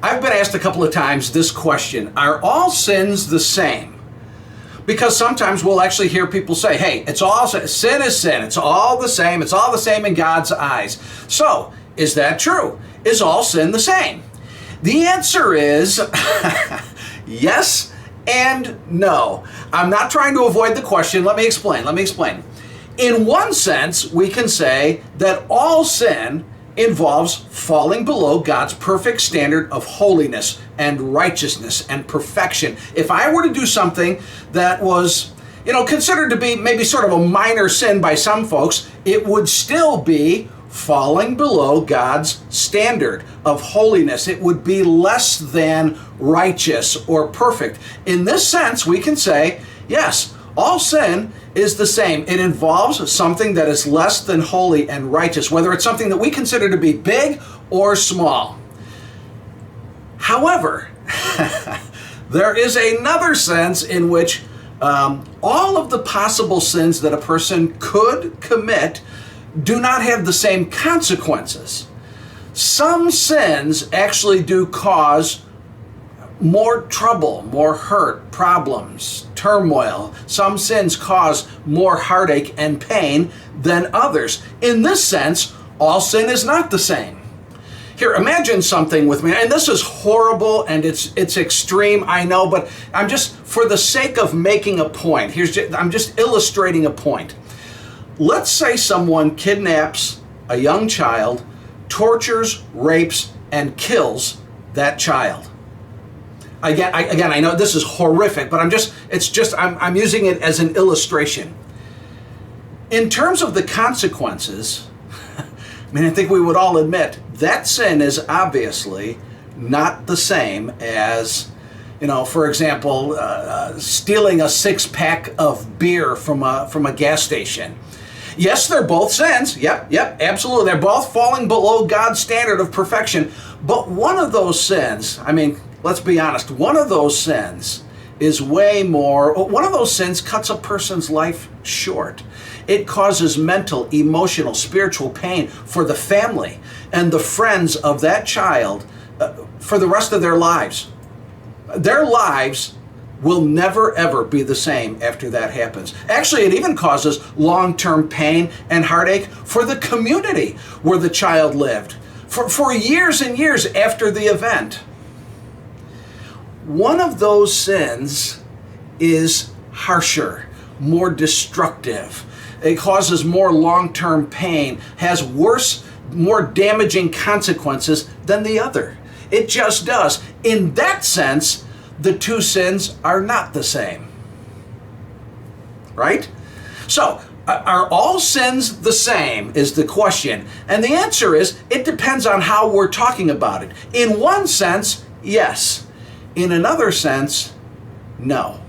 I've been asked a couple of times this question: are all sins the same? Because sometimes we'll actually hear people say, hey, it's all sin is sin. It's all the same. It's all the same in God's eyes. So, is that true? Is all sin the same? The answer is yes and no. I'm not trying to avoid the question. Let me explain. In one sense, we can say that all sin involves falling below God's perfect standard of holiness and righteousness and perfection. If I were to do something that was, considered to be maybe sort of a minor sin by some folks, it would still be falling below God's standard of holiness. It would be less than righteous or perfect. In this sense, we can say, yes, all sin is the same. It involves something that is less than holy and righteous, whether it's something that we consider to be big or small. However, there is another sense in which all of the possible sins that a person could commit do not have the same consequences. Some sins actually do cause more trouble, more hurt, problems, turmoil. Some sins cause more heartache and pain than others. In this sense, all sin is not the same. Here, imagine something with me, and this is horrible and it's extreme, I know, but I'm just, for the sake of making a point, I'm just illustrating a point. Let's say someone kidnaps a young child, tortures, rapes, and kills that child. Again, I know this is horrific, but I'm using it as an illustration. In terms of the consequences, I think we would all admit that sin is obviously not the same as, for example, stealing a 6-pack of beer from a gas station. Yes, they're both sins. Yep, absolutely. They're both falling below God's standard of perfection. But one of those sins, let's be honest, one of those sins cuts a person's life short. It causes mental, emotional, spiritual pain for the family and the friends of that child for the rest of their lives. Their lives will never ever be the same after that happens. Actually, it even causes long-term pain and heartache for the community where the child lived for years and years after the event. One of those sins is harsher, more destructive. It causes more long-term pain, has worse, more damaging consequences than the other. It just does. In that sense, the two sins are not the same. Right? So, are all sins the same is the question. And the answer is, it depends on how we're talking about it. In one sense, yes. In another sense, no.